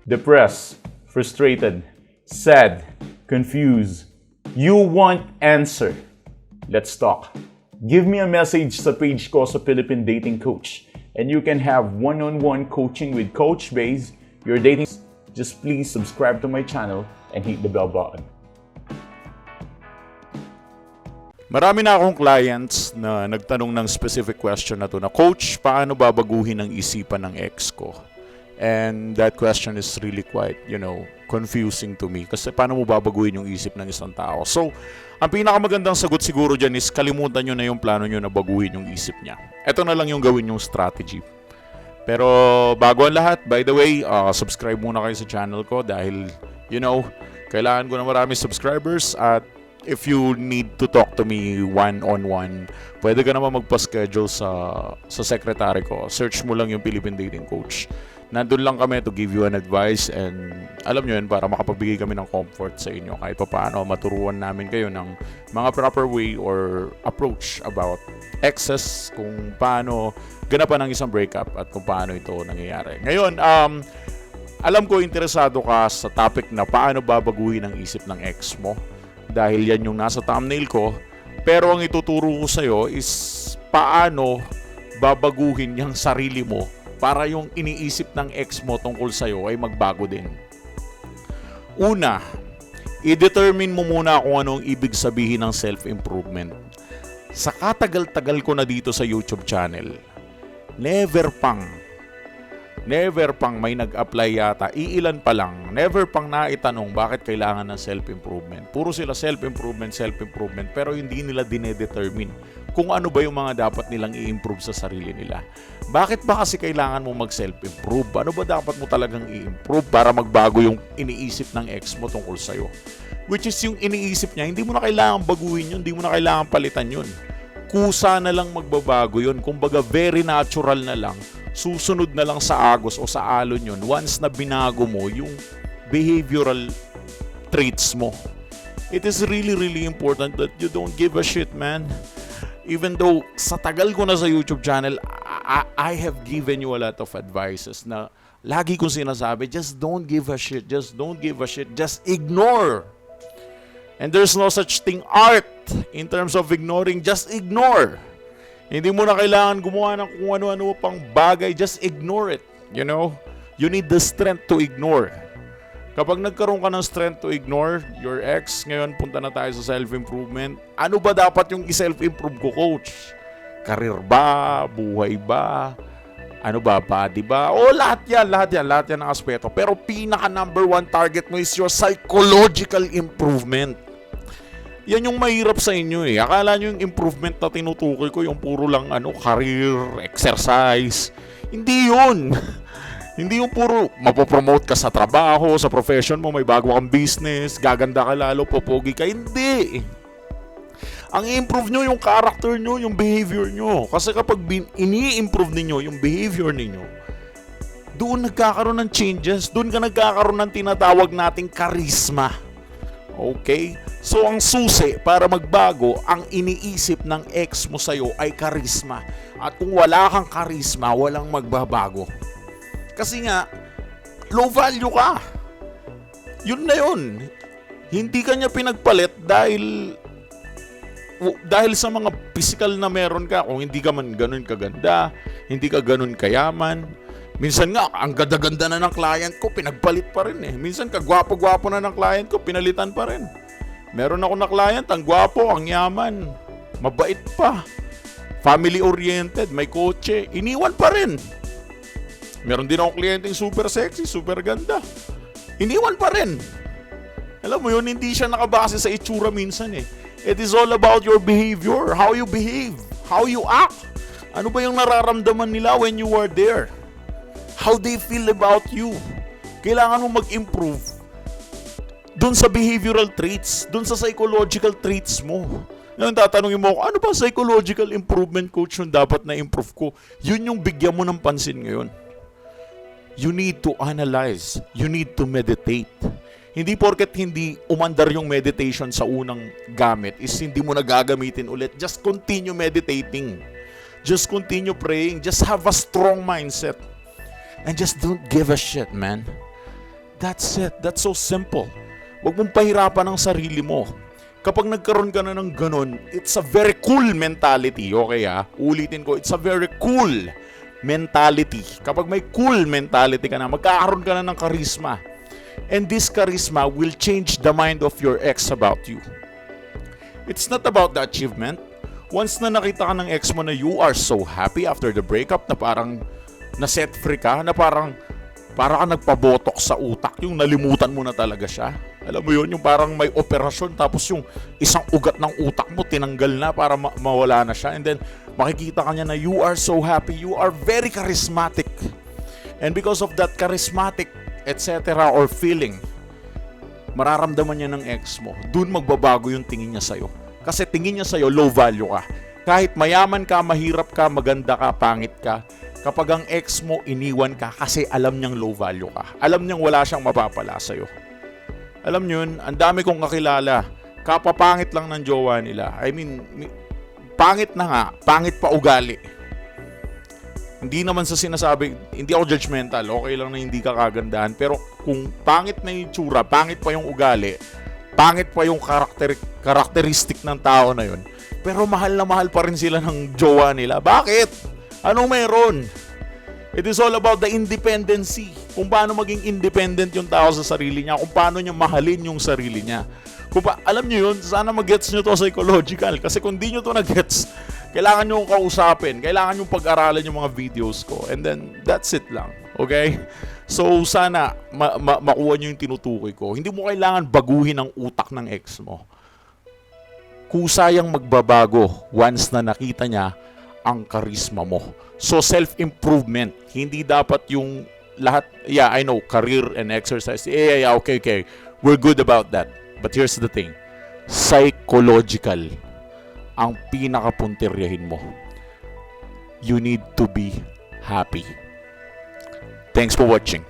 Depressed, frustrated, sad, confused. You want answer. Let's talk. Give me a message sa page ko sa Philippine Dating Coach and you can have one-on-one coaching with Coach Baze. Your dating. Just please subscribe to my channel and hit the bell button. Marami na akong clients na nagtanong ng specific question na to na, Coach, paano babaguhin ang isipan ng ex ko? And that question is really quite, confusing to me. Kasi paano mo babaguhin yung isip ng isang tao? So, ang pinakamagandang sagot siguro dyan is kalimutan nyo na yung plano nyo na baguhin yung isip niya. Ito na lang yung gawin yung strategy. Pero bago ang lahat, by the way, subscribe muna kayo sa channel ko dahil, kailangan ko na marami subscribers at if you need to talk to me one-on-one, pwede ka naman magpa-schedule sa secretary ko. Search mo lang yung Philippine Dating Coach. Nandun lang kami to give you an advice and alam nyo yun, para makapagbigay kami ng comfort sa inyo kahit pa paano maturuan namin kayo ng mga proper way or approach about exes, kung paano ganapan ng isang breakup at kung paano ito nangyayari. Ngayon, alam ko interesado ka sa topic na paano babaguhin ang isip ng ex mo dahil yan yung nasa thumbnail ko, pero ang ituturo ko sa'yo is paano babaguhin yung sarili mo para yung iniisip ng ex mo tungkol sa'yo ay magbago din. Una, i-determine mo muna kung anong ibig sabihin ng self-improvement. Sa katagal-tagal ko na dito sa YouTube channel, never pang may nag-apply yata, iilan pa lang, never pang naitanong bakit kailangan ng self-improvement. Puro sila self-improvement, pero hindi nila dinedetermine kung ano ba yung mga dapat nilang i-improve sa sarili nila. Bakit ba kasi kailangan mo mag-self-improve? Ano ba dapat mo talagang i-improve para magbago yung iniisip ng ex mo tungkol sa'yo? Which is yung iniisip niya, hindi mo na kailangan baguhin yun, hindi mo na kailangan palitan yun. Kusa na lang magbabago yun, kumbaga very natural na lang, susunod na lang sa agos o sa alon yun once na binago mo yung behavioral traits mo. It is really, really important that you don't give a shit, man. Even though sa tagal ko na sa YouTube channel, I have given you a lot of advices na lagi kong sinasabi, just don't give a shit, just don't give a shit, just ignore. And there's no such thing art in terms of ignoring, just ignore. Hindi mo na kailangan gumawa ng kung ano-ano pang bagay, just ignore it. You need the strength to ignore. Kapag nagkaroon ka ng strength to ignore your ex, ngayon punta na tayo sa self-improvement. Ano ba dapat yung i-self-improve ko, Coach? Career ba? Buhay ba? Ano ba? Body ba? O lahat yan ang aspeto. Pero pinaka number one target mo is your psychological improvement. Yan yung mahirap sa inyo eh. Akala nyo yung improvement na tinutukoy ko, yung puro lang career, exercise. Hindi yun. Hindi yung puro mapopromote ka sa trabaho, sa profession mo, may bago kang business, gaganda ka lalo, popogi ka. Hindi. Ang i-improve nyo yung character nyo, yung behavior nyo. Kasi kapag ini-improve ninyo yung behavior ninyo, doon nagkakaroon ng changes, doon ka nagkakaroon ng tinatawag nating charisma. Okay? So ang susi para magbago, ang iniisip ng ex mo sa'yo ay charisma. At kung wala kang charisma, walang magbabago. Kasi nga, low value ka. Yun na yun. Hindi ka niya pinagpalit dahil sa mga physical na meron ka. Kung hindi ka man ganun kaganda, hindi ka ganun kayaman. Minsan nga, ang ganda-ganda na ng client ko, pinagpalit pa rin eh. Minsan kagwapo-gwapo na ng client ko, pinalitan pa rin. Meron ako na client, ang gwapo, ang yaman, mabait pa, family-oriented, may kotse, iniwan pa rin. Meron din akong kliyenteng super sexy, super ganda. Iniwan pa rin. Alam mo yun, hindi siya nakabase sa itsura minsan eh. It is all about your behavior, how you behave, how you act. Ano ba yung nararamdaman nila when you are there? How they feel about you. Kailangan mo mag-improve dun sa behavioral traits, dun sa psychological traits mo. Ngayon tatanungin mo ako, ano ba psychological improvement, Coach, yung dapat na improve ko? Yun yung bigyan mo ng pansin ngayon. You need to analyze. You need to meditate. Hindi porket hindi umandar yung meditation sa unang gamit is hindi mo na gagamitin ulit. Just continue meditating. Just continue praying. Just have a strong mindset. And just don't give a shit, man. That's it. That's so simple. Huwag mong pahirapan ang sarili mo. Kapag nagkaroon ka na ng ganun, it's a very cool mentality. Okay Ulitin ko, it's a very cool mentality. Kapag may cool mentality ka na, magkakaroon ka na ng charisma. And this charisma will change the mind of your ex about you. It's not about the achievement. Once na nakita ka ng ex mo na you are so happy after the breakup, na parang na-set free ka, na parang ka nagpabotok sa utak, yung nalimutan mo na talaga siya. Alam mo yun, yung parang may operasyon tapos yung isang ugat ng utak mo tinanggal na para mawala na siya. And then makikita ka niya na you are so happy, you are very charismatic. And because of that charismatic, etc. or feeling, mararamdaman niya ng ex mo. Doon magbabago yung tingin niya sa'yo. Kasi tingin niya sa'yo, low value ka. Kahit mayaman ka, mahirap ka, maganda ka, pangit ka, kapag ang ex mo iniwan ka kasi alam niyang low value ka. Alam niyang wala siyang mapapala sa'yo. Alam niyo yun, ang dami kong kakilala, kapapangit lang ng jowa nila. I mean, pangit na nga, pangit pa ugali. Hindi naman sa sinasabi, hindi ako judgmental, okay lang na hindi ka kagandahan, pero kung pangit na yung tsura, pangit pa yung ugali, pangit pa yung karakteristik ng tao na yun, pero mahal na mahal pa rin sila ng jowa nila. Bakit? Anong meron? It is all about the independency. Kung paano maging independent yung tao sa sarili niya, kung paano niya mahalin yung sarili niya. Alam niyo yun, sana mag-gets nyo to psychological. Kasi kung di nyo to na-gets, kailangan nyo kausapin, kailangan nyo pag-aralan yung mga videos ko. And then, that's it lang. Okay? So, sana makuha nyo yung tinutukoy ko. Hindi mo kailangan baguhin ang utak ng ex mo. Kusayang magbabago once na nakita niya ang charisma mo. So, self-improvement. Hindi dapat yung lahat, yeah, I know, career and exercise. Yeah, okay. We're good about that. But here's the thing. Psychological ang pinakapuntiryahin mo. You need to be happy. Thanks for watching.